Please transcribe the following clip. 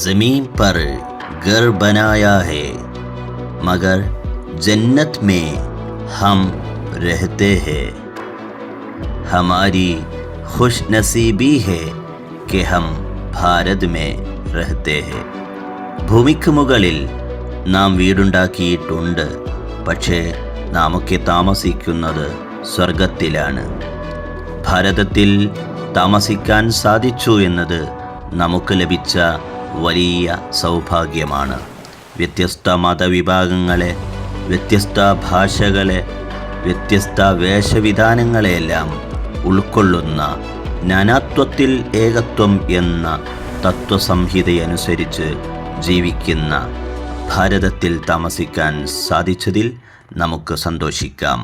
ज़मीन पर घर बनाया है मगर जन्नत में हम रहते हैं. हमारी खुश नसीबी है कि हम भारत में रहते हैं. ഭൂമിക്ക് മുകളിൽ നാം വീടുണ്ടാക്കിയിട്ടുണ്ട്, പക്ഷേ നാമൊക്കെ താമസിക്കുന്നത് സ്വർഗത്തിലാണ്. ഭാരതത്തിൽ താമസിക്കാൻ സാധിച്ചു എന്നത് നമുക്ക് ലഭിച്ച വലിയ സൗഭാഗ്യമാണ്. വ്യത്യസ്ത മതവിഭാഗങ്ങളെ, വ്യത്യസ്ത ഭാഷകളെ, വ്യത്യസ്ത വേഷവിധാനങ്ങളെയെല്ലാം ഉൾക്കൊള്ളുന്ന നാനാത്വത്തിൽ ഏകത്വം എന്ന തത്വസംഹിതയനുസരിച്ച് ജീവിക്കുന്ന ഭാരതത്തിൽ താമസിക്കാൻ സാധിച്ചതിൽ നമുക്ക് സന്തോഷിക്കാം.